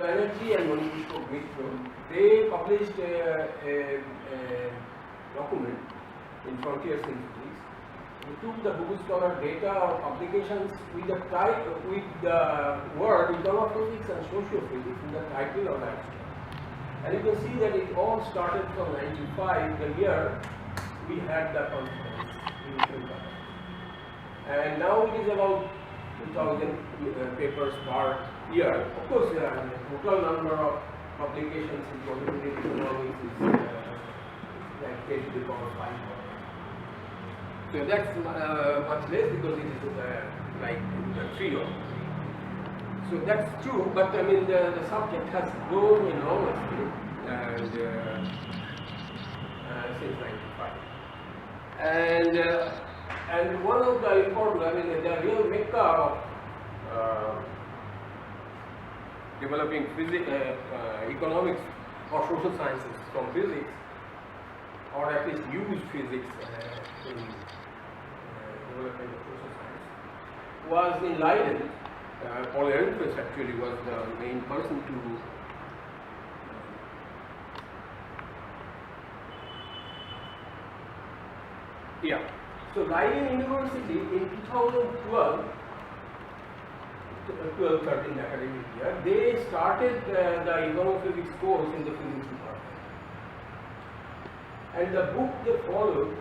Banerjee and March24, they published a document in Frontiers in Physics. We took the Google Scholar data of publications with the word econo-physics and socio-physics in the title of the abstract. And you can see that it all started from 95, the year we had the conference in Kundu. And now it is about 2000 papers per year. Of course, the total number of publications in quantitative economics is like 10 to the power 5. So that's much less because it is like 3 or 3. So that's true, but I mean the subject has grown enormously and since 95. And one of the important, I mean the real mecca of developing physics, economics or social sciences from physics, or at least use physics in developing of social science, was in Leiden. Paul Ehrenfest actually was the main person to So Leiden University in 2012, 12-13 academic year, they started the econo-physics course in the physics department. And the book they followed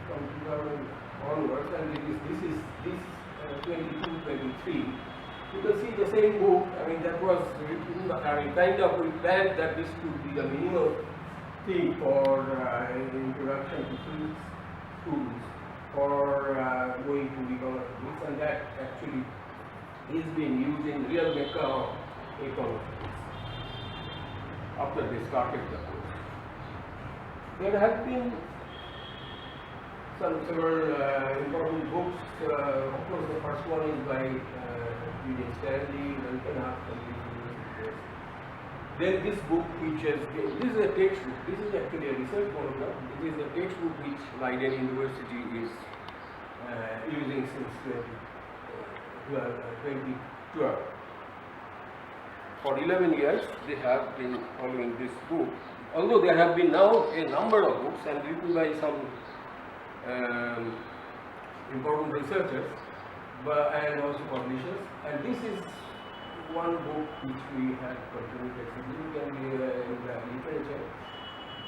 from 2000 onwards, and this is 22-23. You can see the same book. I mean, that was written, I mean, kind of we planned that this could be the minimal thing for introduction to physics schools for going to economics, and that actually is being used in real mecca of economics after they started the course. There have been several important books. Of course, the first one is by Julian Stanley, then this book which is, this is a textbook, this is actually a research monograph, this is a textbook which Leiden University is using since 2012. For 11 years they have been following this book, although there have been now a number of books and written by some important researchers and also publishers, and this is one book which we have contributed significantly in the literature,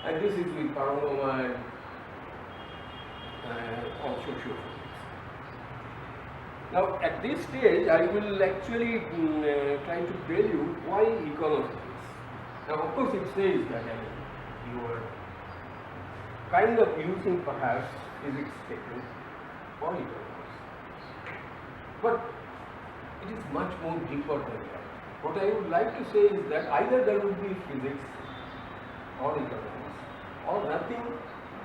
and this is with Paranoma and on sociophysics. Now at this stage I will actually try to tell you why econo-physics. Now of course it says that you are kind of using perhaps physics techniques for economics, but it is much more deeper than that. What I would like to say is that either there will be physics or economics, or nothing.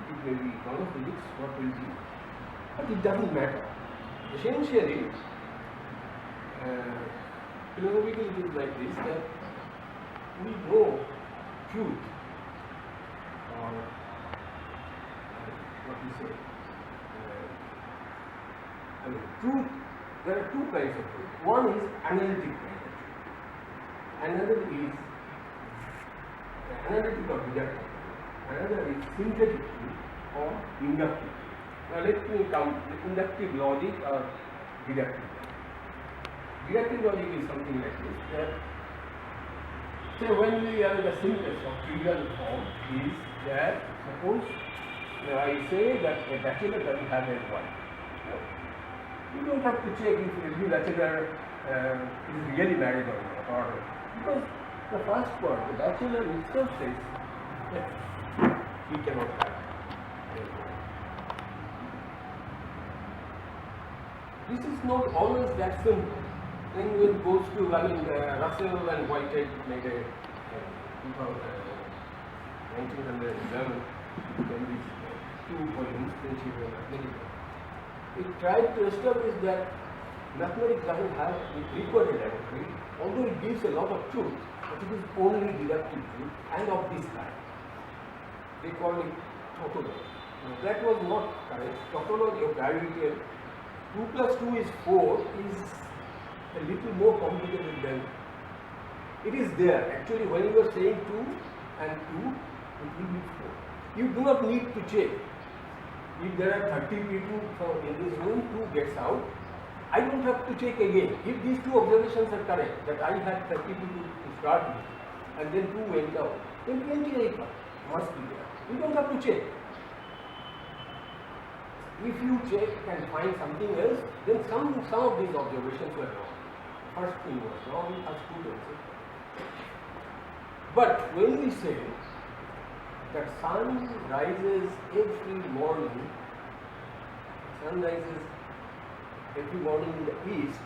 It may be econo-physics, what will be, but it doesn't matter. Essentially, philosophically it is like this, that we know truth, or what we say, I mean truth. There are two kinds of truth. One is analytic kind of truth. Another is analytic or deductive. Another is synthetic truth or inductive truth. Now let me count inductive logic or deductive logic. Deductive logic is something like this, that say when we are in the simplest or trivial form is that suppose I say that a bachelor doesn't have a wife. You don't have to check if every bachelor is really married or not, or because the first part, the bachelor itself says that he cannot have a wife. This is not always that simple. Then when it goes to, I mean, Russell and Whitehead made a 1911 two volumes, Principle of Mathematics. It tried to establish that mathematics doesn't have recorded laboratory, although it gives a lot of truth, but it is only deductive truth and of this kind. They call it tautology. That was not correct. Tautology of Darwinian 2 plus 2 is 4 is a little more complicated than It is there. Actually, when you are saying 2 and 2, it will be 4. You do not need to check. If there are 30 people in this room, 2 gets out, I don't have to check again. If these 2 observations are correct, that I had 30 people to start with, and then 2 went out, then 28 must be there. You don't have to check. If you check and find something else, then some of these observations were wrong. First thing was wrong, first 2 also. But when we say that sun rises every morning, sun rises every morning in the east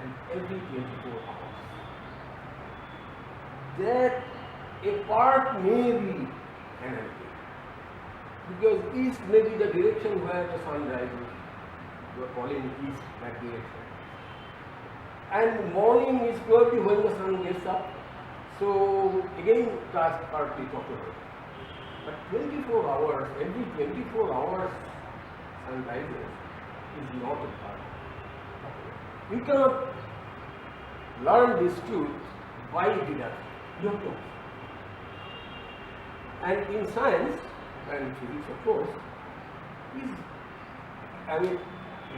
and every 24 hours, that a part may be analytic. Because east may be the direction where the sun rises. You are calling east that direction. And morning is probably when the sun gets up. So again, that's partly talked about. But 24 hours, every 24 hours sun rises is not a part. You cannot learn this truth by deduction. You have to. And in science and physics, of course,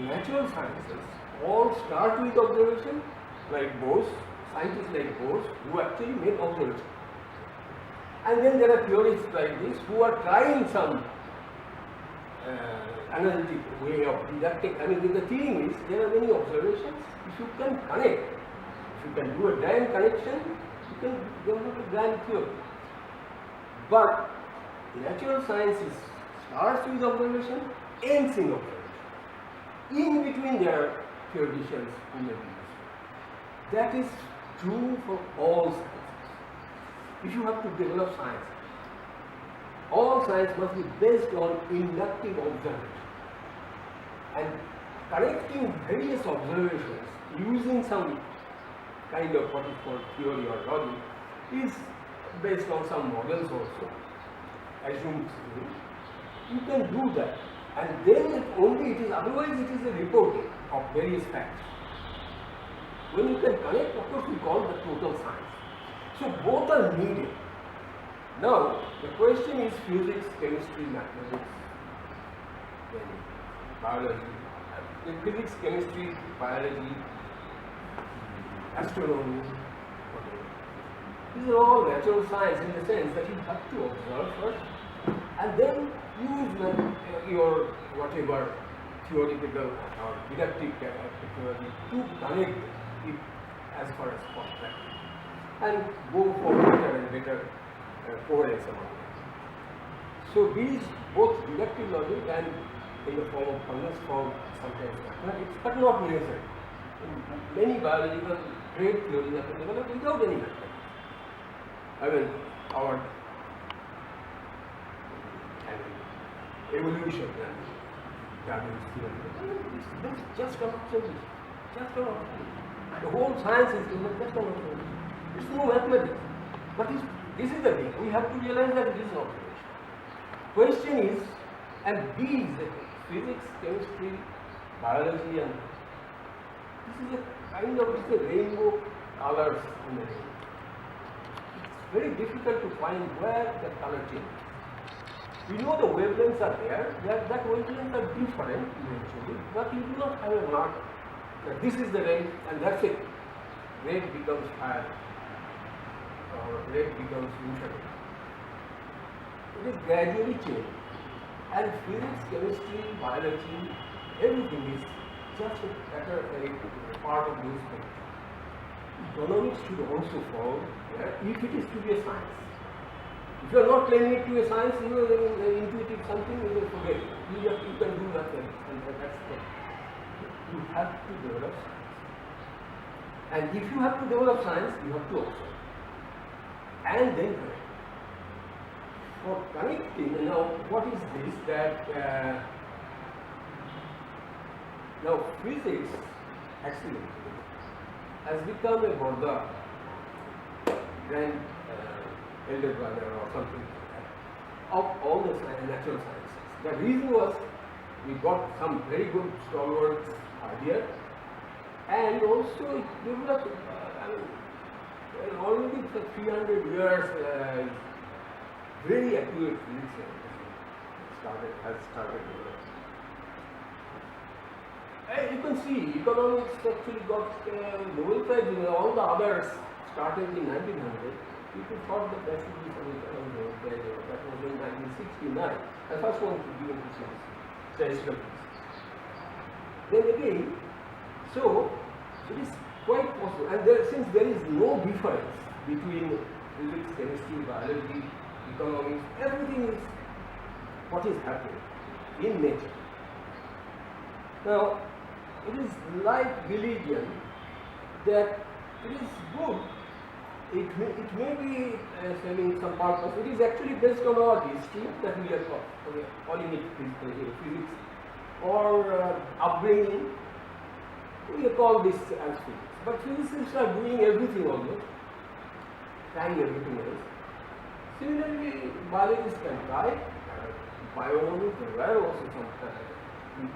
natural sciences all start with observation, like Bose, scientists like Bose, who actually make observations. And then there are theorists like this who are trying some analytic way of deducting. The thing is, there are many observations. If you can connect, if you can do a grand connection, you can develop a grand theory. But natural sciences starts with observation, ends in observation. In between there are theoreticians who may be useful. That is true for all sciences. If you have to develop science, all science must be based on inductive observation. And connecting various observations using some kind of what is called theory or logic is based on some models also. Assumed you can do that, and then only it is, otherwise it is a reporting of various facts. When you can connect, of course we call the total science. So both are needed. Now the question is physics, chemistry, mathematics, then biology, physics, chemistry, biology, astronomy, whatever. These are all natural science in the sense that you have to observe first and then use your whatever theoretical or deductive technology to connect it as far as possible and go for better and better coherence among them. So these both deductive logic and in the form of Condense form, sometimes mathematics, but not necessary. Many biological great theories have been developed without any mathematics. Our evolution and Darwin's theory. It's just an observation. Just an observation. The whole science is just an observation. It's no mathematics. But this is the thing. We have to realize that it is an observation. Question is, and these physics, chemistry, biology, and this is a kind of rainbow colors in the rainbow. It's very difficult to find where the color changes. We know the wavelengths are there, that wavelengths are different eventually, but you do not have a mark that this is the red and that's it. Red becomes higher or red becomes infrared. It is gradually changing. And physics, chemistry, biology, everything is just a part of this thing. Economics should also fall there if it is to be a science. If you are not claiming it to a science, you are intuitive something, you will forget it. You can do nothing, and that's the thing. You have to develop science. And if you have to develop science, you have to observe. And then connect. For connecting, now what is this that now physics accidentally has become a Borda grand elder brother or something like that of all the natural sciences. The reason was we got some very good stalwarts earlier and also it developed Well, already for 300 years, very accurate physics has started. You can see economics actually got Nobel Prize. All the others started in 1900. People thought that there should be some Nobel Prize. That was in 1969. The first one to give it to statistical physics. Then again, so it is quite possible, and since there is no difference between physics, chemistry, biology, economics, everything is what is happening in nature. Now, it is like religion that it is good, it may be serving some purpose. It is actually based on our history that we are calling it physics, or upbringing. We call this as physics. But physicists are doing everything almost, trying everything else. Similarly, biologists can try, biologists can try also sometimes. We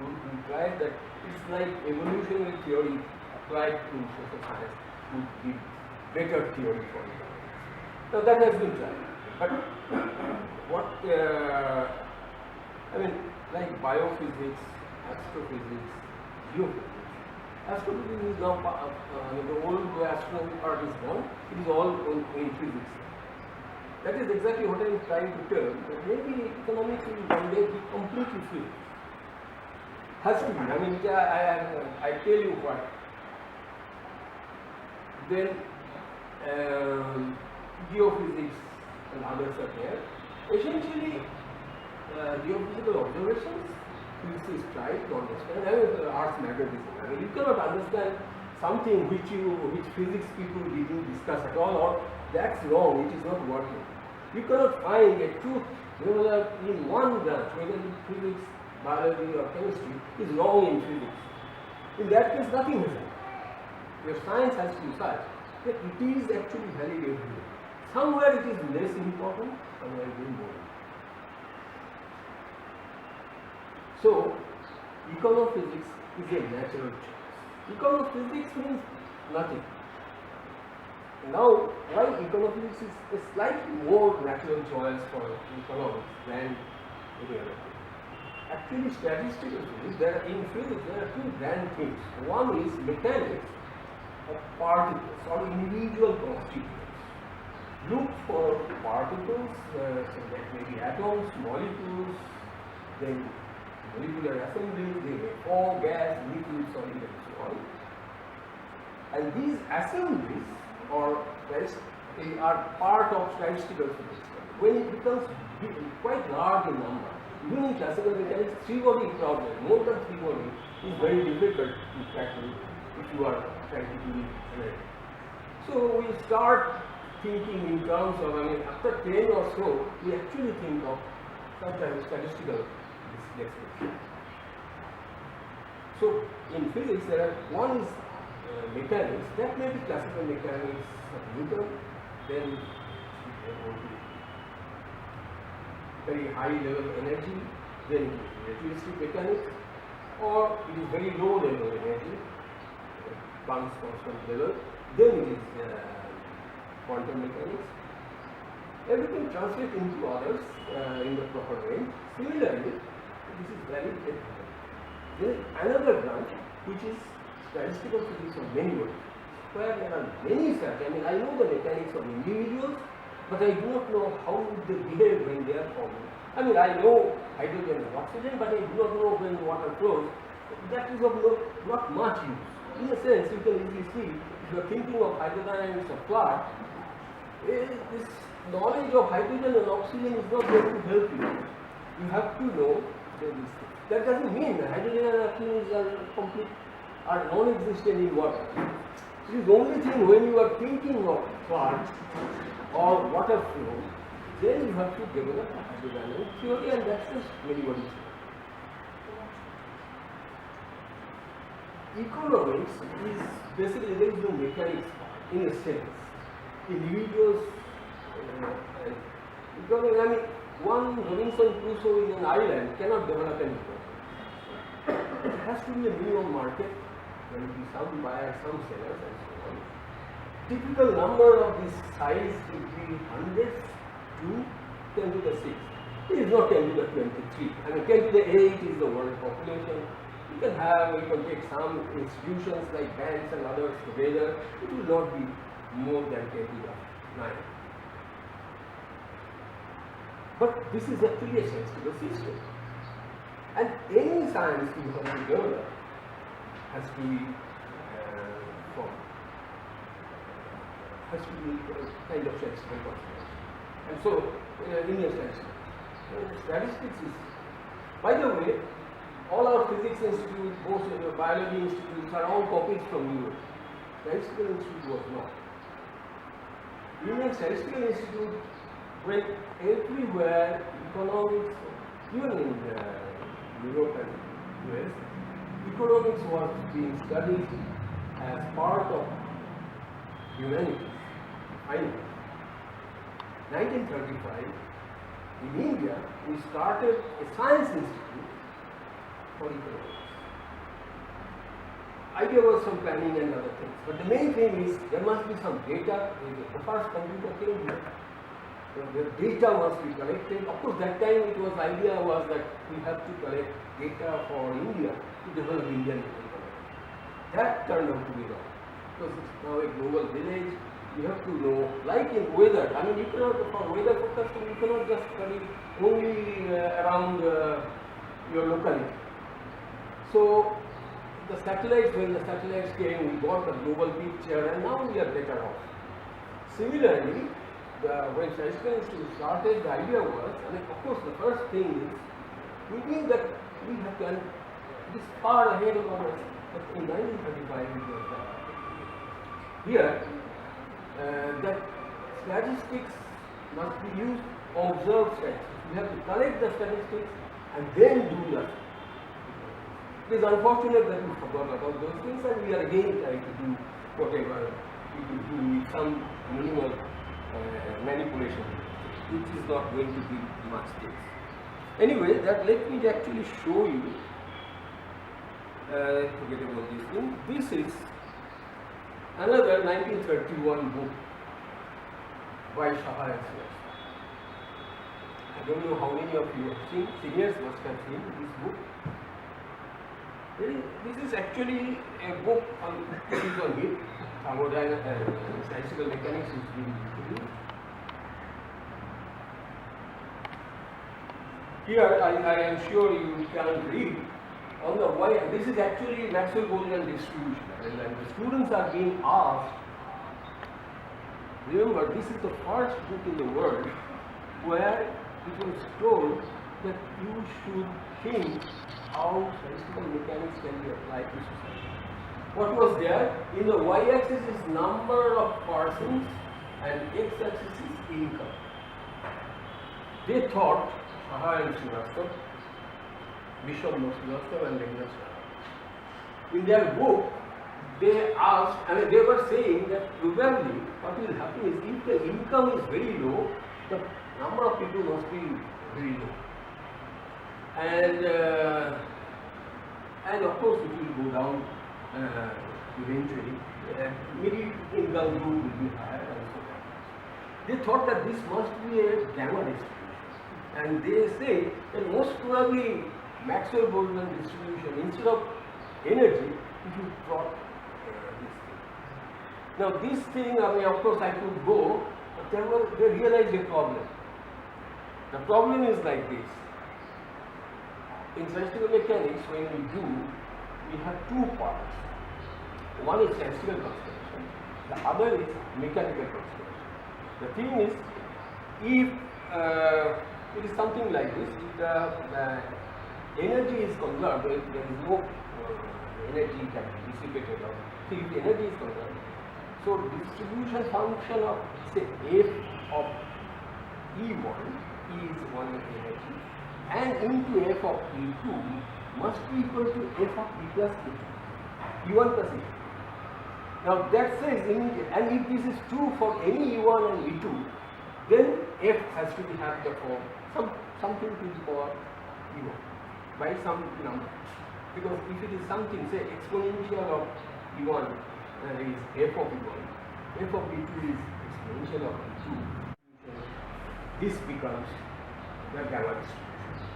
try that it's like evolutionary theory applied to social science would give better theory for it. Now that has been tried. But what, like biophysics, astrophysics, geophysics. Astrophysics is now, the old astronomy part is gone, it is all in physics. That is exactly what I am trying to tell, that maybe economics will one day be completely physics. Has to be, I tell you what. Then geophysics and others are there. Essentially, geophysical observations, physicists try to understand. Earth's magnetism. You cannot understand something which physics people didn't discuss at all, or that's wrong, it is not working. You cannot find a truth whether in one branch, whether in physics, biology or chemistry, is wrong in physics. In that case, nothing has happened. Your science has to be such that it is actually valid everywhere. Somewhere it is less important, somewhere it is more. So, econophysics is a natural choice. Econophysics means nothing. Now, why econophysics is a slightly more natural choice for economics than any other thing? Actually, statistical physics, in physics there are two grand things. One is mechanics of particles or individual constituents. Look for particles, so that may be atoms, molecules, then molecular assemblies, they may form gas, liquid, solid, and so on. And these assemblies are part of statistical physics. When it becomes quite large in number, even in classical mechanics, three-body problem, more than three-body, is very difficult to tackle if you are trying to do it. So we start thinking in terms of, after 10 or so, we actually think of sometimes statistical displacement. So in physics, one is mechanics, that may be classical mechanics of Newton, then very high level energy, then it is relativistic mechanics, or it is very low level energy, Planck's constant level, then it is quantum mechanics. Everything translates into others in the proper range. Similarly, this is valid everywhere. There is another branch which is statistical physics of many bodies, where there are many such. I know the mechanics of individuals, but I do not know how they behave when they are forming. I know hydrogen and oxygen, but I do not know when water flows. That is of not much use. In a sense, you can easily see, if you are thinking of hydrodynamics of fluid, this knowledge of hydrogen and oxygen is not going to help you. You have to know these things. That doesn't mean that hydrogen and oxygen are non-existent in water. It is the only thing when you are thinking of fluid or water flow, then you have to develop a hydrodynamic theory, and that's just very what is. Economics is basically, there is no mechanics part, in a sense. Individuals, one Robinson Crusoe in an island cannot develop an economy. It has to be a minimum market, there will be some buyers, some sellers, and so on. typical number of this size would be hundreds to 10 to the 6. It is not 10 to the 23. I mean 10 to the 8 is the world population. You can take some institutions like banks and others together. It will not be more than 10 to the 9. But this is actually a statistical system. And any science you have to develop has to be formed. Has to be kind of statistical concept. And so, linear statistics is, by the way, all our physics institutes, both biology institutes are all copies from Europe. Statistical Institute was not. Indian Statistical Institute went everywhere, economics, even in Europe and US, economics was being studied as part of humanities. Finally, 1935, in India, we started a science institute for economics. Idea was some planning and other things, but the main thing is there must be some data. The first computer came here. The data must be collected. Of course, that time idea was that we have to collect data for India to develop Indian economy. That turned out to be wrong, because it's now a global village. You have to know, like in weather. I mean, you cannot, for weather forecasting, you cannot just study only around your locality. So, the satellites, when the satellites came, we got the global picture, and now we are better off. Similarly, when Statistical Institute started, the idea was, I mean, of course, the first thing is, we knew that we have done this far ahead of ours, but in 1935 it was here that statistics must be used, observed statistics. We have to collect the statistics and then do that. It is unfortunate that we forgot about those things, and we are again trying to do whatever we could do with some minimal manipulation, which is not going to be much case. Anyway, let me actually show you, forget about this thing. This is another 1931 book by Shah and Seward. I don't know how many of you have seen, seniors must have seen this book. This is actually a book on heat, thermodynamics, statistical mechanics is being used. Here I am sure you can read on the y. This is actually Maxwell-Boltzmann distribution, and the students are being asked. Remember, this is the first book in the world where it was told that you should think how statistical mechanics can be applied to society. What was there? In the y-axis is number of persons and x-axis is income. They thought, Shah and Srivastava, Bishop Srivastava and Rangers, in their book, they asked, I mean, they were saying that probably what will happen is if the income is very low, the number of people must be very low. And of course it will go down eventually. Middle income group will be higher and so on. They thought that this must be a gamma distribution, and they say that most probably Maxwell-Boltzmann distribution, instead of energy, if you plot this thing. Now this thing, I mean, of course I could go, but they realized a problem. The problem is like this. In statistical mechanics, when we have two parts. One is statistical consideration, the other is mechanical consideration. The thing is, if it is something like this, if the energy is conserved, there is no energy can be dissipated, or if energy is conserved. So distribution function of, say, f of E1 is one energy, and into f of E2 must be equal to f of E plus E2, E1 plus E2. Now that says, and if this is true for any E1 and E2, then f has to have the form, something to the power E1 by some number. Because if it is something, say exponential of E1 is f of E1, f of V2 is exponential of V2, this becomes the gamma distribution.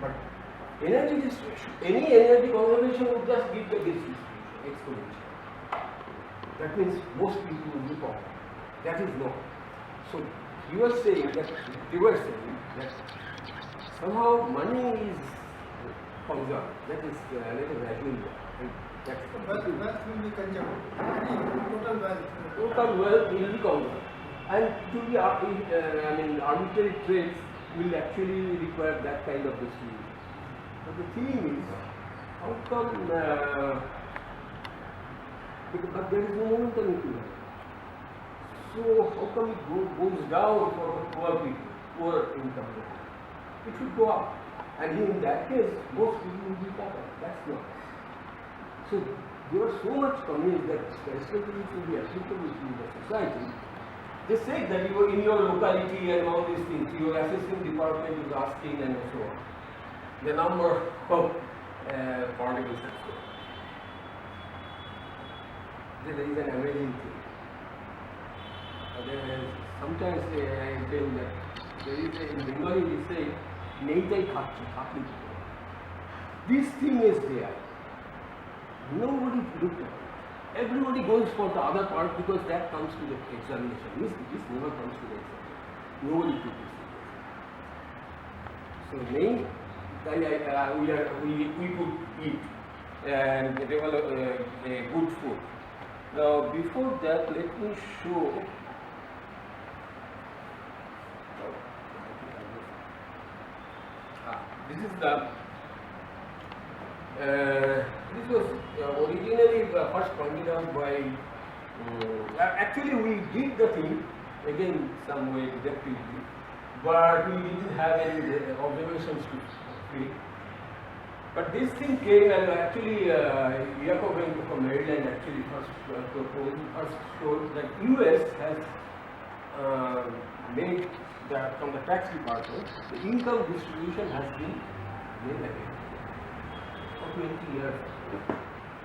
But energy distribution, any energy conservation would just give the distribution exponential. That means most people will be poor. That is no. So you were saying that somehow money is conserved. That is let us assume that. Wealth will be conserved. Total wealth. Total wealth will be conserved. And to be arbitrary trades will actually require that kind of distribution. But the thing is, how come? But there is no momentum into it. So how come it goes down for the poor people, poor income level? It should go up. And in that case, most people will be poorer. That's not. So they are so much convinced that statistics will be applicable to the society. They say that you are in your locality and all these things, your assessing department is asking and so on. The number of particles and so on. There is an amazing thing. Sometimes I tell that there is in Bengali we say, Neitai Khapli. This thing is there. Nobody looked at it. Everybody goes for the other part because that comes to the examination. This never comes to the examination. Nobody took this. So we could eat and develop a good food. Now before that, let me show. This is the. This was originally first pointed out by. Actually, we did the thing again some way deductively, but we didn't have any observations to make. But this thing came and actually Jacob from Maryland actually first showed that US has made that from the tax department, the income distribution has been made again for 20 years.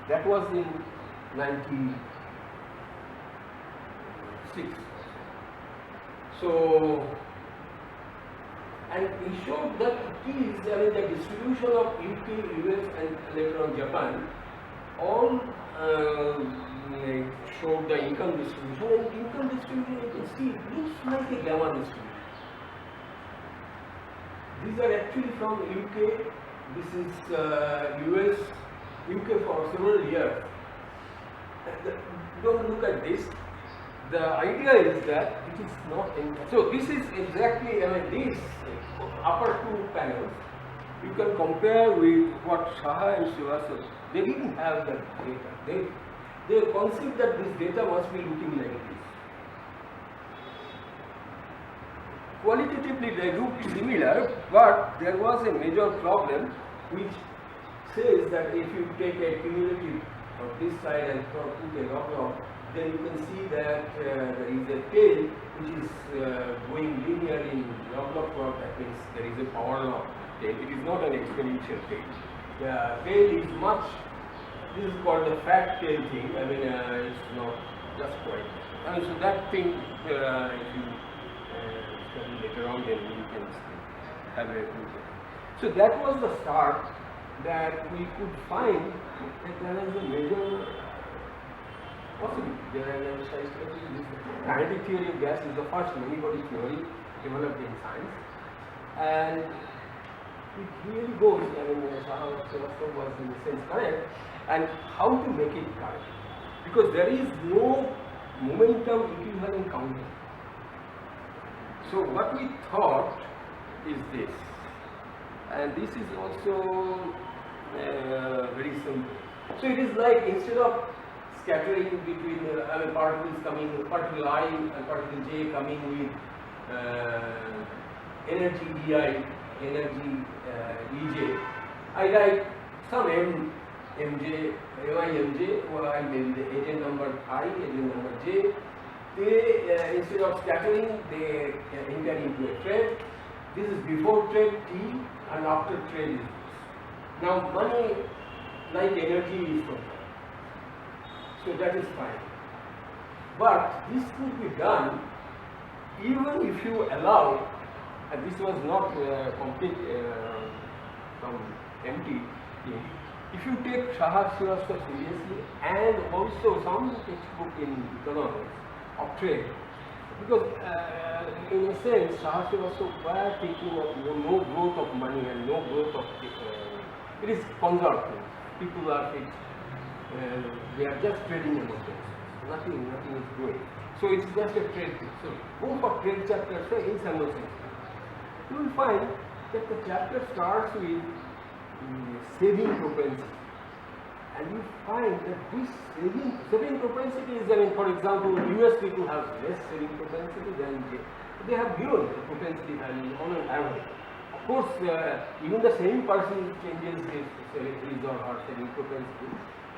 That was in 96. So, and he showed that the distribution of UK, US and later on Japan all showed the income distribution, and income distribution you can see it looks like a gamma distribution. These are actually from UK, this is US, UK for several years. Don't look at this. The idea is that it is not in. So this is exactly, these upper two panels, you can compare with what Saha and Srivastava, they didn't have that data. They conceived that this data must be looking like this. Qualitatively they look similar, but there was a major problem which says that if you take a cumulative of this side and put a log, then you can see that there is a tail which is going linear in log curve. That means there is a power law tail. It is not an exponential tail. The tail is much. This is called the fat tail thing. It's not just quite. So that thing, if you study later on, then you can have a future. So that was the start that we could find that there is a major possibility. Kinetic theory of gas is the first many-body theory developed in science, and it really goes. Saha was in a sense correct, and how to make it correct, because there is no momentum equivalent counting. So what we thought is this, and this is also very simple. So it is like instead of scattering between particles coming, particle I and particle J coming with energy Di, energy Ej, I write some Mj, Mij, or I maybe the agent number I, agent number J. They instead of scattering, they enter into a trade. This is before trade T, and after trade is this. Now money like energy is controlled. So that is fine. But this could be done even if you allow, and this was not complete some empty thing, if you take Shahar Srivastava seriously and also some textbook in economics of trade, because in a sense Shahar Srivastava were thinking of no growth of money and no growth of it is conservative. People are they are just trading among themselves. Nothing is growing. So it's just a trade thing. So go for trade chapter, say in Anglo-Saxon. You will find that the chapter starts with saving propensity. And you find that this saving propensity is, I mean, for example, US people have less saving propensity than they have given the propensity value on an average. Of course, even the same person changes his or her saving propensity.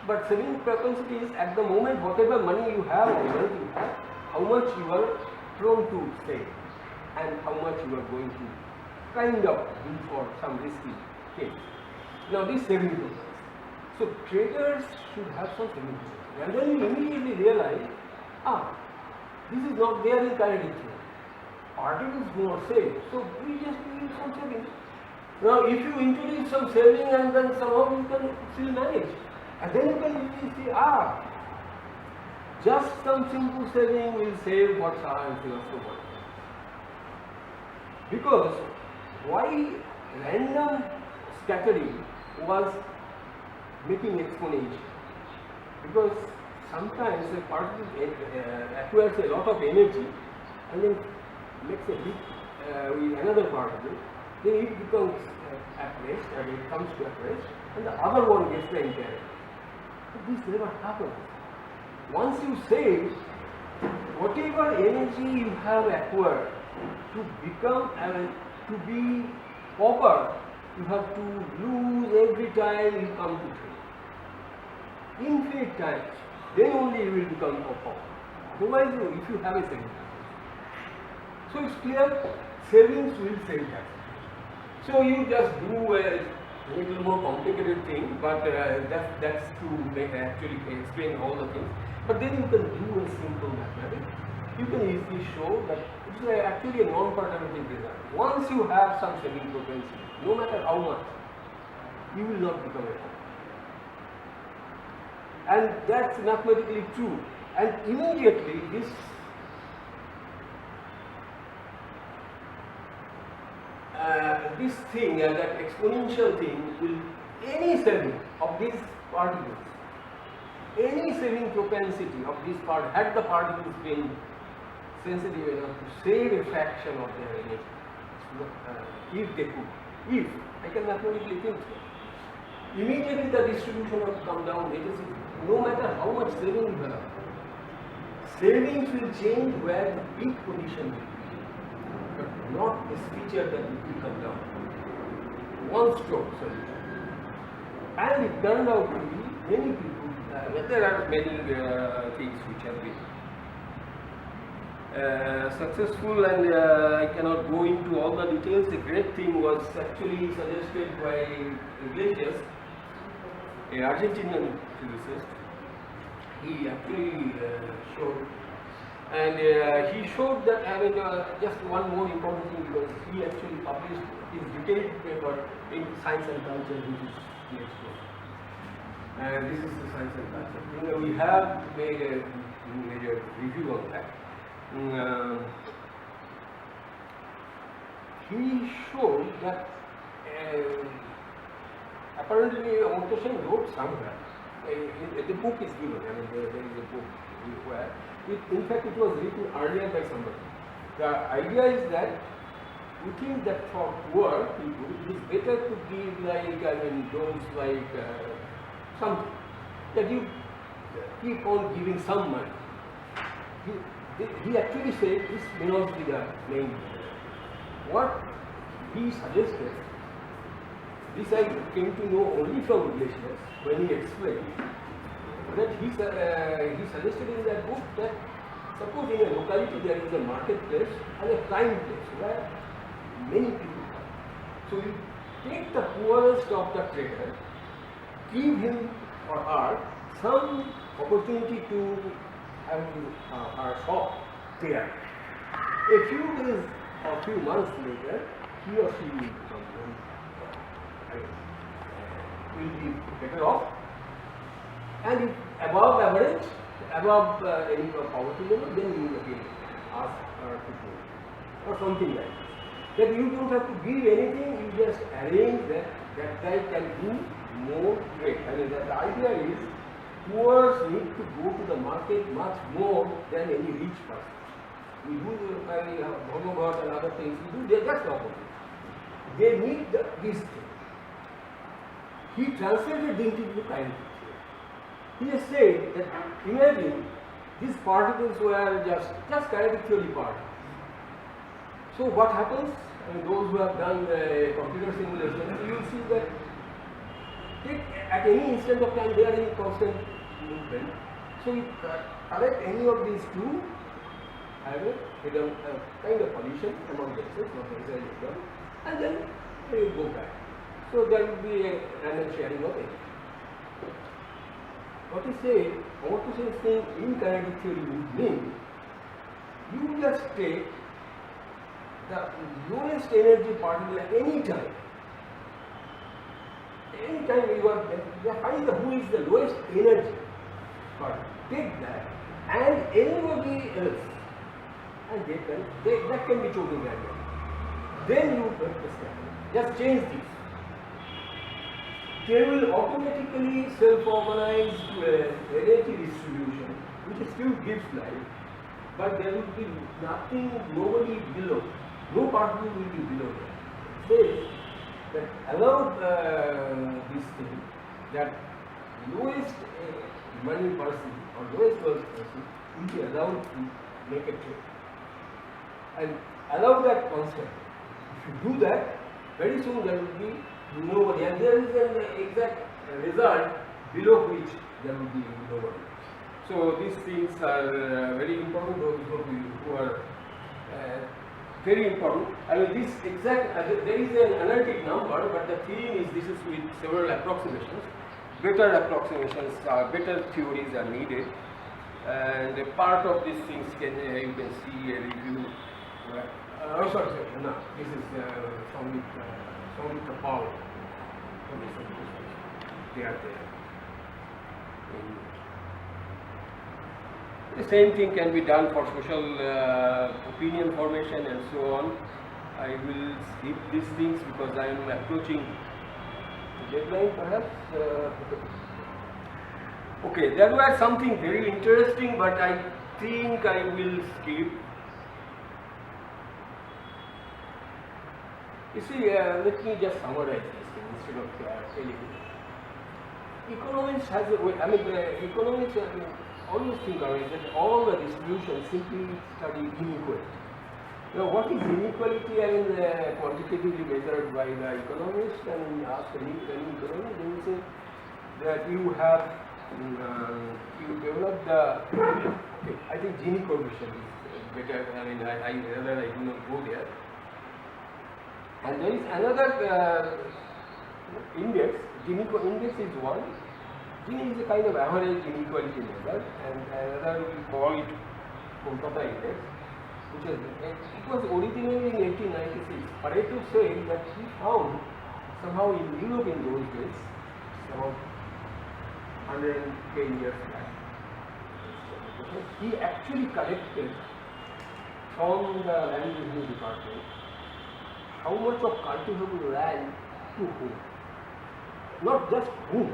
But saving propensity is at the moment, whatever money you have or wealth you have, how much you are prone to save and how much you are going to kind of do for some risky thing. Now this saving propensity. So traders should have some saving propensity. And then you immediately realize, this is not there in kinetic theory. Particles do not save. So we just need some saving. Now if you introduce some saving and then somehow you can still manage. And then you can easily see, just some simple saving will save what Shah and Srivastava want. Because why random scattering was making exponential? Because sometimes a particle acquires a lot of energy and then makes a hit with another particle, then it becomes at rest and it comes to at rest and the other one gets the entire. But this never happens. Once you save, whatever energy you have acquired to become to be pauper, you have to lose every time you come to trade. Infinite times, then only you will become pauper. Otherwise, if you have a saving. So it's clear, savings will save that. So you just do a little more complicated thing, but that's to actually explain all the things. But then you can do a simple mathematics. You can easily show that it's actually a non-perturbative result. Once you have some saving propensity, no matter how much, you will not become a pauper. And that's mathematically true. And immediately this thing, that exponential thing, will any saving of these particles, any saving propensity of this part, had the particles been sensitive enough to save a fraction of their energy, if they could, if I can mathematically think so, immediately the distribution will come down. It is no matter how much saving you have, savings will change where the peak position will be, but not this feature that it will come down. One stroke solution. And it turned out to be many people, there are many things which have been successful, and I cannot go into all the details. The great thing was actually suggested by Iglesias, an Argentinian physicist. He actually showed, and he showed that, I mean, just one more important thing, because he actually published his detailed paper in Science and Culture, which is next book. And this is the Science and Culture. We have made a review of that. He showed that apparently Amartya Sen wrote somewhere. The book is given. I mean, there is a book where, in fact, it was written earlier by somebody. The idea is that we think that for poor people, it is better to give, like, I mean, those like something that you keep on giving some money. He actually said this may not be the main. What he suggested, this I came to know only from Iglesias when he explained that he suggested in that book that suppose in a locality there is a marketplace and a prime place where many people come. So you take the poorest of the trader, give him or her some opportunity to having her shop there. A few days or few months later, he or she will become will be better off, and if above average, above any poverty level, then you will again ask her to go or something like this. That you don't have to give anything, you just arrange that guy can do more trade. I mean, the idea is poor need to go to the market much more than any rich person. We do Bhagavad and other things, we do just the opposite. They need these things. He translated into the kind of theory. He has said that imagine these particles were just kinetic theory particles. So what happens? I mean, those who have done computer simulations, you will see that at any instant of time they are in constant movement. So you collect any of these two, have a kind of collision among themselves, not necessarily them, and then they go back. So there will be a random sharing of energy. What he said, what to say is saying in kinetic theory would mean you just take the lowest energy particle at any time. Anytime you find who is the lowest energy particle, take that and anybody else, and that can be chosen randomly. Then you just change this. They will automatically self-organize to a energy distribution, which still gives life, but there will be nothing, nobody below, no particle will be below that. It says that allow this thing, that lowest money person or lowest wealth person will be allowed to make a trade. And allow that concept. If you do that, very soon there will be nobody, and there is an exact result below which there will be nobody. So these things are very important, those who are very important. I mean, this exact, there is an analytic number, but the theme is this is with several approximations. Better approximations, better theories are needed, and a part of these things you can see a review. Sorry, no, this is Soumitra Paul. They are there. The same thing can be done for social opinion formation and so on. I will skip these things because I am approaching the deadline perhaps. Okay, there was something very interesting, but I think I will skip. You see, let me just summarize this thing instead of telling you. Economics has a way, I mean, economics always think of it that all the distributions simply study inequality. Now, what is inequality? I mean, quantitatively measured by the economist, and ask any economist, they will say that you have, you develop the, okay, I think Gini coefficient is better, I mean, I do not go there. And there is another index, Gini index is one. Gini is a kind of average inequality measure, and another we call it Kolkata index, which is, it was originally in 1896. Pareto said that he found somehow in Europe in those days, about 110 years back, he actually collected from the land revenue department how much of cultivable land to whom, not just whom,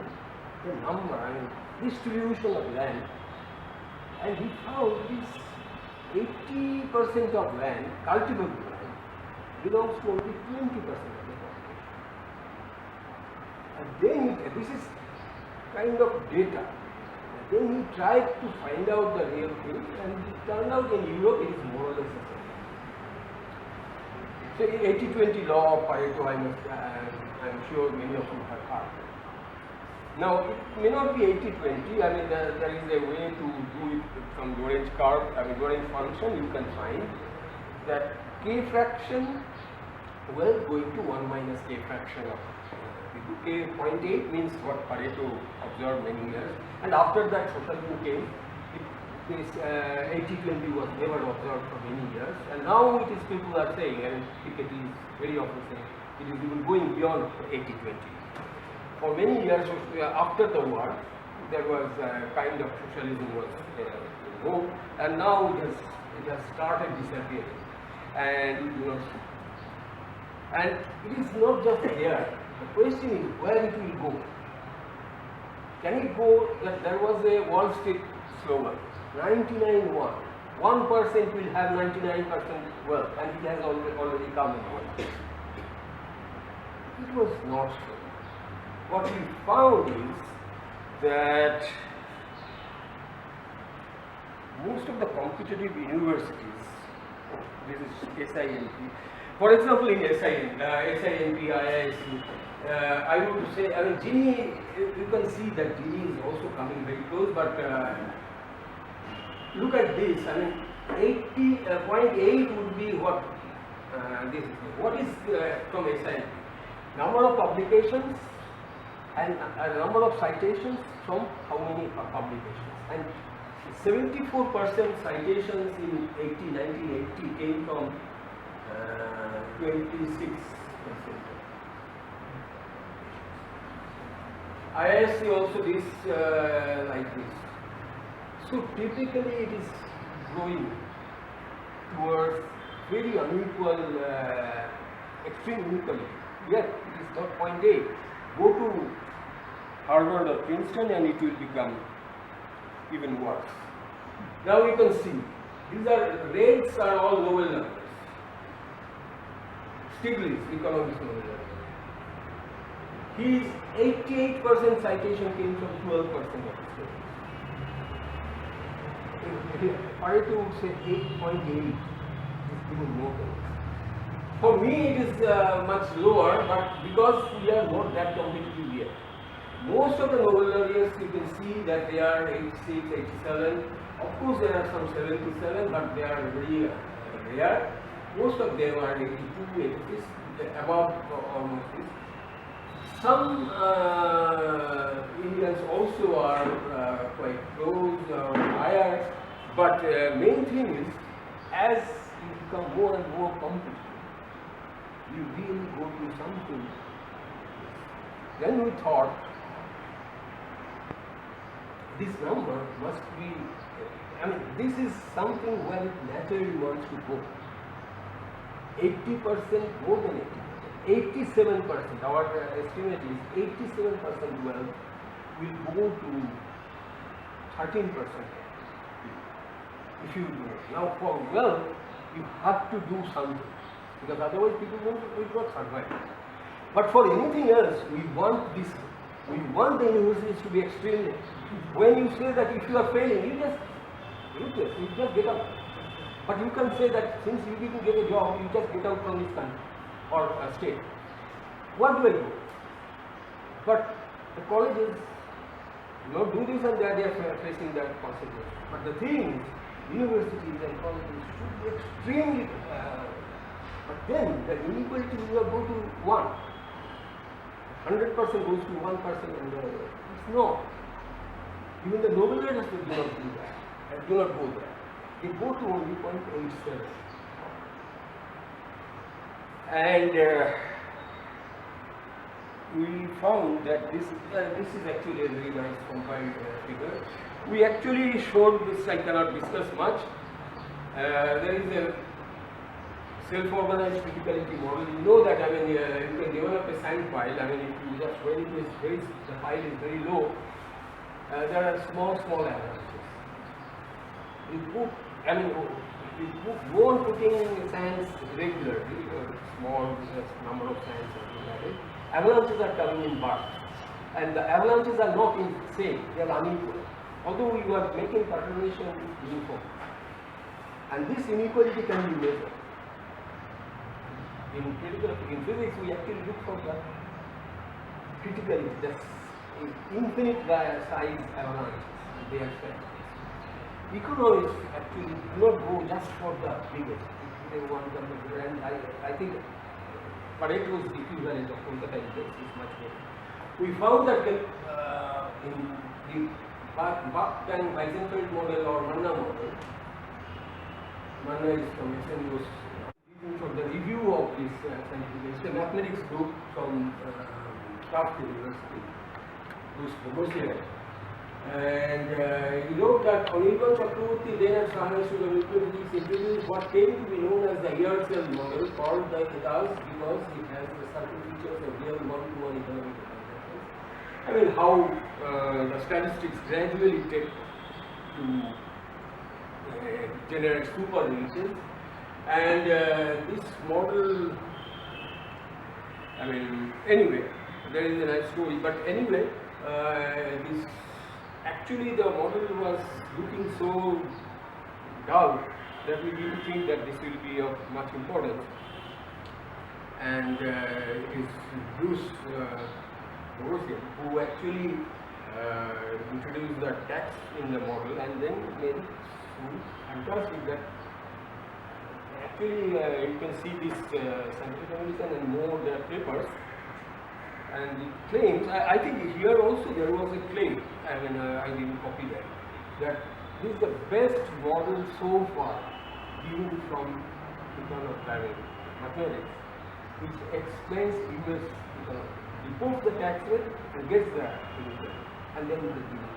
the number, I mean, distribution of land, and he found this 80% of land, cultivable land, belongs to only 20% of the population. And then this is kind of data. And then he tried to find out the real thing, and it turned out in Europe it is more or less the same. So in 80-20 law of Pareto, I'm sure many of you have heard. Now, it may not be 80-20, I mean, there is a way to do it from Lorentz curve, I mean, Lorentz function, you can find that k fraction will going to 1 minus k fraction of k. 0.8 means what Pareto observed many years, and after that social came, this 80-20 was never observed for many years, and now it is people are saying, and Piketty is very often saying, it is even going beyond 80-20. For many years after the war, there was a kind of socialism was in vogue, and now it has started disappearing. And it is not just there. The question is where it will go. Can it go that there was a Wall Street slogan, 99-1. 1% will have 99% wealth, and it has already come in one. It was not so. What we found is that most of the competitive universities, this is SINP, for example in SINP, IISc, I would say, I mean, Gini, you can see that Gini is also coming very close, but look at this, I mean, 80.8 would be what this is. What is from SINP? Number of publications and a number of citations from how many publications. And 74% citations in 1980 came from 26%. IISc also this like this. So typically it is going towards very unequal, extreme inequality. Yet it is not 0.8. Go to Harvard or Princeton and it will become even worse. Now you can see, these are rates are all Nobel numbers. Stiglitz, economics Nobel numbers. His 88% citation came from 12% of his students. Pareto would say 8.8 is even more than this. For me it is much lower, but because we are not that competitive yet. Most of the Nobel laureates you can see that they are 86, 87. Of course there are some 77, but they are very rare. Most of them are 82, 86, above almost this. Some Indians also are quite close or higher, but main thing is as you become more and more competitive, you really go to something. Then we thought this number must be, I mean, this is something where it naturally wants to go. 80%, more than 80%, 87%, our estimate is 87% wealth will go to 13%. If you do it. Now for wealth, you have to do something, because otherwise people will not survive. But for anything else, we want this, we want the universities to be extremely. When you say that if you are failing, you just get out. But you can say that since you didn't get a job, you just get out from this country or state. What do I do? But the colleges do this and they are facing that consequence. But the thing is, universities and colleges should be extremely, but then the inequality will go to 1. 100% goes to 1% and it's no. Even the Nobel laureates do not do that, do not go there. They go to only 0.87. And we found that this is actually a very nice compiled figure. We actually showed this, I cannot discuss much. There is a self-organized criticality model. You know that, I mean, you can develop a sand pile. I mean, if you just, when it is very, the pile is very low, there are small avalanches. You put, I mean, you go on putting sands regularly, small number of sands or something like that. Avalanches are coming in bursts, and the avalanches are not in same, they are unequal. Although we were making perturbation uniform, and this inequality can be measured. In physics, we actually look for the criticality, the infinite size avalanches. They are such. Economists actually do not go just for the biggest. They want the bigger, and I think Pareto's equivalent of Kolkata index is much better. We found that in the Bach and Weizenfeld model or Manna model. Manna is from SNU's. For the review of this scientific, the mathematics group from Kraft University, Bosnia. And he wrote that Anirban Chakraborty then at Sahara Institute of Nuclear Physics introduced what came to be known as the Ear cell model, called by it as because it has the certain features of real one-to-one economic transactions. I mean, how the statistics gradually take to generate super relations. And this model, I mean, anyway, there is a nice story, but anyway, this actually the model was looking so dull that we didn't think that this will be of much importance. And it is Bruce Rosian who actually introduced the tax in the model and then made it so fantastic that actually you can see this scientific evolution and more their papers. And it claims, I think here also there was a claim, I mean I didn't copy that this is the best model so far given from economic planning mathematics, which explains US economics. He puts the tax rate and gets the income, and then the GDP.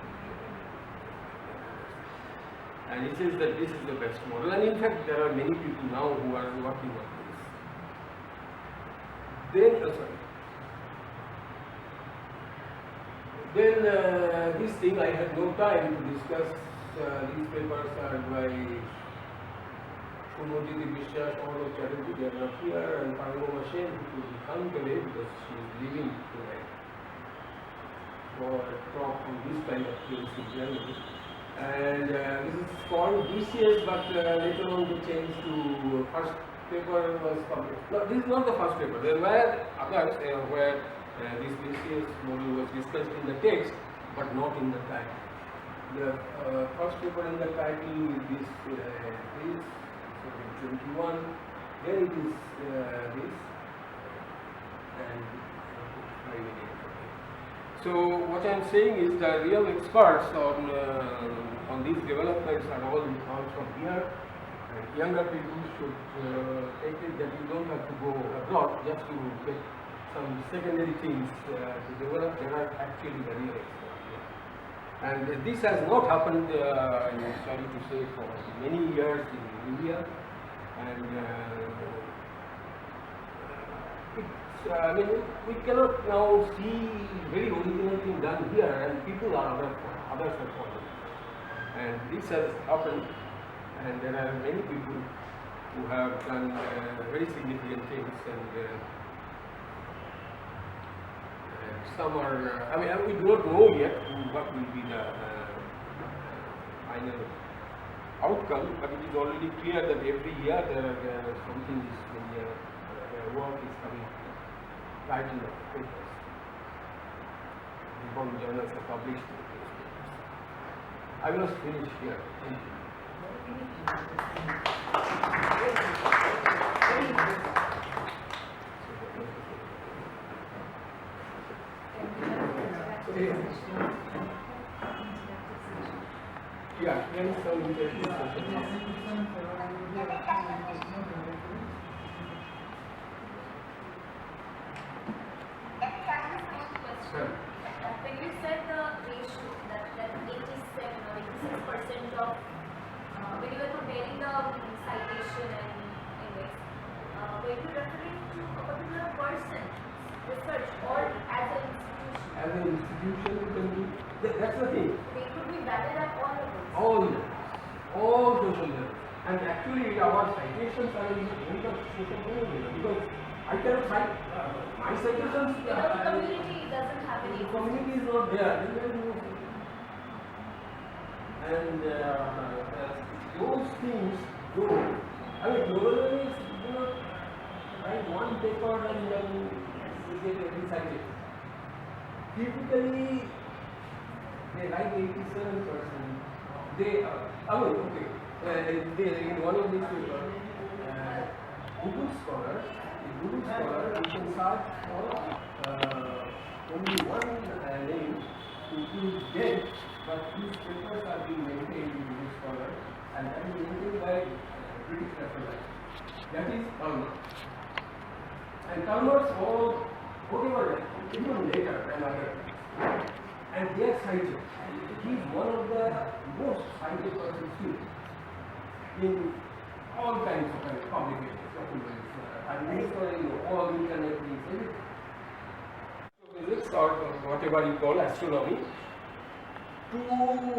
And he says that this is the best model, and in fact there are many people now who are working on this. Then, Then this thing I had no time to discuss. These papers are by Shumoditi Vishwas, all of Charity, they are not here, and Parangoma Sen, who will come today because she is leaving tonight for a talk on this kind of things in Germany. And this is called BCS, but later on they changed to first paper was published. No, this is not the first paper. There were others where this BCS model was discussed in the text, but not in the title. The first paper in the title is this, 21, then it is this, and so what I am saying is the real experts on these developments are all from here. And younger people should take it that you don't have to go abroad just to get some secondary things to develop. There are actually the real experts here. And this has not happened, I'm sorry to say, for many years in India. And I mean, we cannot now see very original thing done here, and people are others are following. And this has happened, and there are many people who have done very significant things, and some are. I mean, we do not know yet what will be the final outcome, but it is already clear that every year there are something is work is coming. Writing of papers. Important journals are published in these papers. I must finish here. Thank you. Yeah, then some interactive session. When you said the ratio that 87 or 86% of when you were comparing the citation and index, were you referring to a particular person, research, or as an institution? As an institution, you can do. That's the thing. They could be valid at all levels. All social levels. And actually, our citations are in the social level because I cannot cite my citations. Because the community doesn't have any. The community is not there. And those things go. I mean, globally, you know, write one paper and then you get every citation. Typically, they write 87%. They okay. In one of these papers, Google Scholar, you can search for only one name includes debt, but these papers are being maintained in this scholar, and that is maintained by British National. That is Kalmar. And Kalmar's all, whatever, even later than others, and they are cited. He is one of the most cited persons still in all kinds of publications, documents, and all internet links, everything. Physics or whatever you call astronomy, to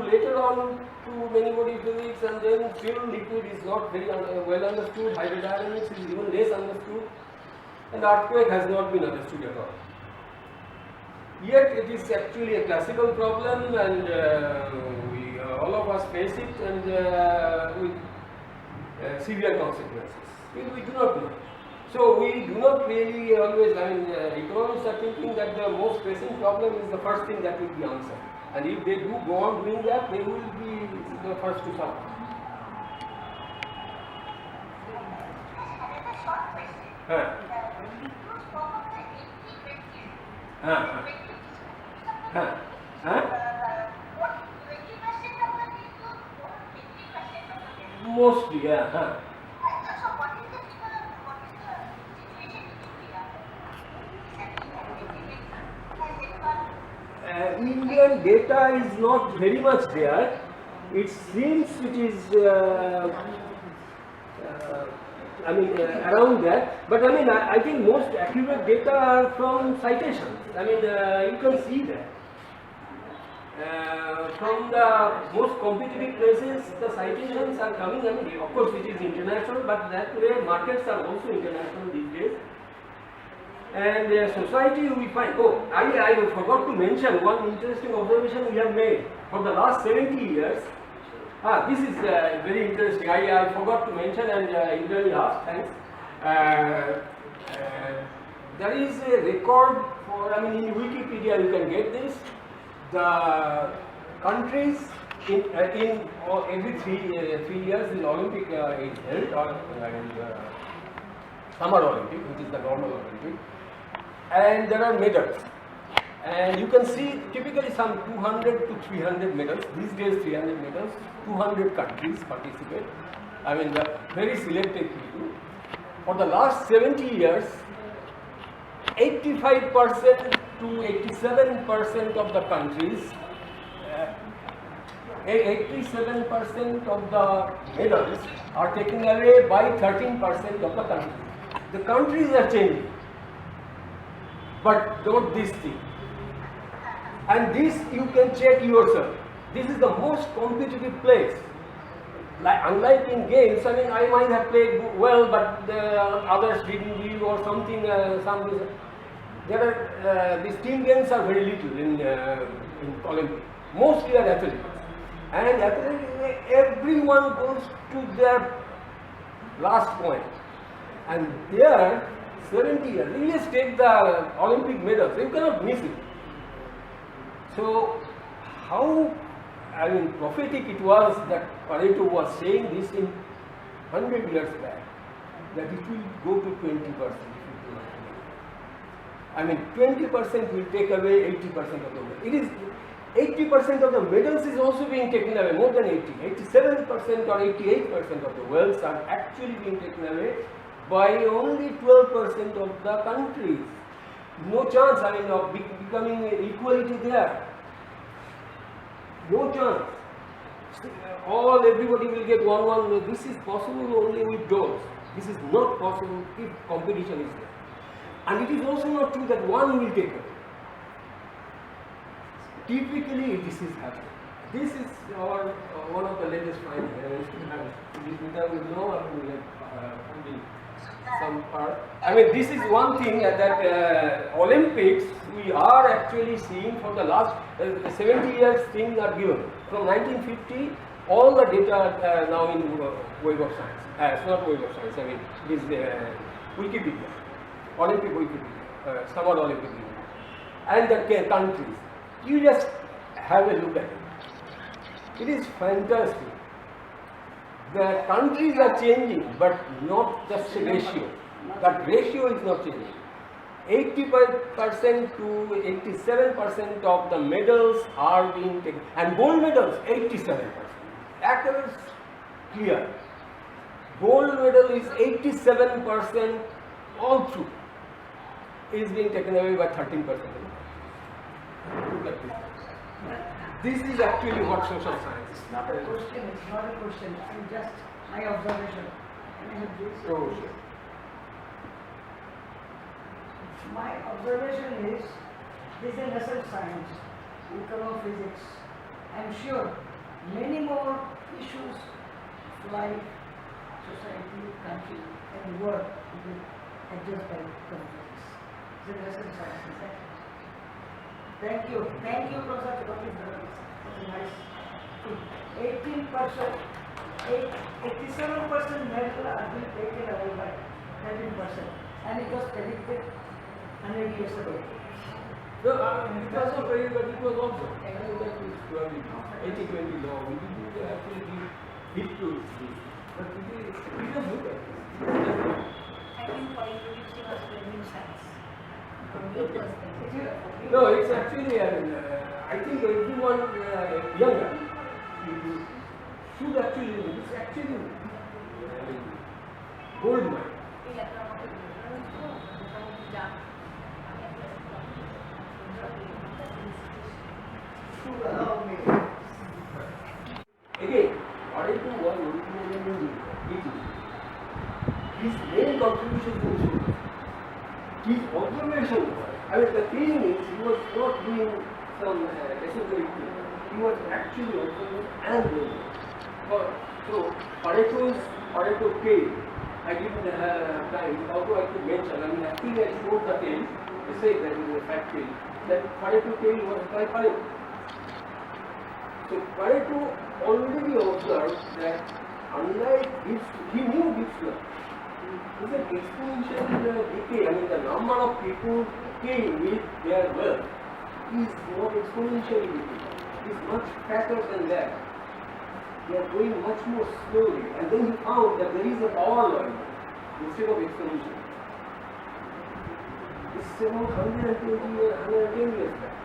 later on to many body physics, and then still liquid is not very well understood, hydrodynamics is even less understood, and earthquake has not been understood at all. Yet it is actually a classical problem, and we all of us face it, and with severe consequences. We do not know. So we do not really always, economists are thinking that the most pressing problem is the first thing that will be answered. And if they do go on doing that, they will be the first to suffer. Mostly, yeah. Indian data is not very much there. It seems it is, around that. But I think most accurate data are from citations. You can see that. From the most competitive places, the citations are coming. Of course, it is international, but that way markets are also international these days. And society we find, I forgot to mention one interesting observation we have made. For the last 70 years, this is very interesting, I forgot to mention, and Anjan asked, thanks. There is a record for, in Wikipedia you can get this, the countries in every 3 years in Olympic is held, or Summer Olympic, which is the normal Olympic. And there are medals, and you can see typically some 200 to 300 medals. These days 300 medals, 200 countries participate. The very selected people. For the last 70 years, 85% to 87% of the countries, 87% of the medals are taken away by 13% of the countries. The countries are changing. But not this thing. And this you can check yourself. This is the most competitive place. Unlike in games, I might have played well, but the others didn't give or something. These team games are very little in Olympics. Mostly are athletics. And athletics, everyone goes to their last point. And there, 70 years. You just take the Olympic medals, you cannot miss it. So, how prophetic it was that Pareto was saying this in 100 years back, that it will go to 20%. 20% will take away 80% of the medals. It is 80% of the medals is also being taken away, more than 80. 87% or 88% of the wealths are actually being taken away by only 12% of the countries. No chance, of becoming equality there. No chance. Everybody will get 1-1. This is possible only with those. This is not possible if competition is there. And it is also not true that one will take away. Typically, this is happening. This is our one of the latest findings. We know some part. This is one thing that Olympics we are actually seeing for the last 70 years. Things are given from 1950. All the data now in Web of Science. It's not Web of Science. It is Wikipedia, Olympic Wikipedia, Summer Olympic Wikipedia, and the countries. You just have a look at it. It is fantastic. The countries are changing, but not the ratio. That ratio is not changing. 80% to 87% of the medals are being taken, and gold medals 87%. That is clear. Gold medal is 87% all through, is being taken away by 13%. Look at this. This is actually what social science is. It's not a question, it's not a question, I'm just my observation. Can I have this? Oh, sure. My observation is, this is a lesser science, econo-physics. I'm sure many more issues of life, society, country, and world will be addressed by econo-physics. It's a lesser science, is that? Thank you, Professor Chakoti, for such a nice thing. 18%, 87% medal are being taken away by 13%, and it was predicted 100 years ago. No, it was not very, but it was also. I know that is probably 80-20 law. We didn't actually give hit to this. But we just look at this. Thank you for introducing us to a new science. From your perspective. No, it's actually, I think everyone younger should actually, it's actually gold mine. Again, Pareto was originally Indian. His main contribution to history, his observation was, I mean, the thing is, he was not doing some esoteric thing. He was actually observing and doing. So, Pareto came. I didn't have time, although I could mention, I mean, actually I wrote the tale, I say that in the fact tale, that Pareto tale was by Pareto. So Pareto already observed that unlike this, he knew this law. It's an exponential decay. I mean, the number of people came with their wealth is not exponentially decay. It's much faster than that. They are going much more slowly. And then he found that there is a power law instead of exponential. It's about 110 years back.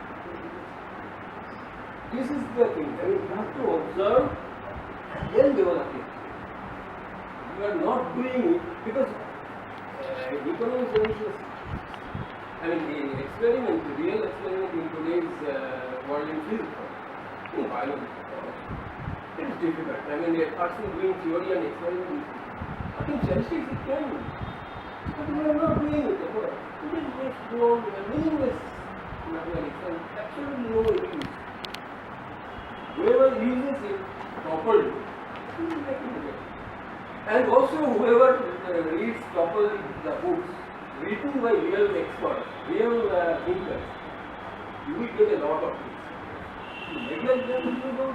This is the thing. I mean, you have to observe and then develop it. You are not doing it because economics solutions, I mean, the experiment, the real experiment in today's world in physics, in biology, it is difficult. I mean, a person doing theory and experiment, I think statistics it can be. But we are not doing it. It is just meaningless mathematics and absolutely no use. Whoever uses it properly, he will make it better. And also whoever reads properly the books written by real experts, real thinkers, you will get a lot of things. You neglect them, you don't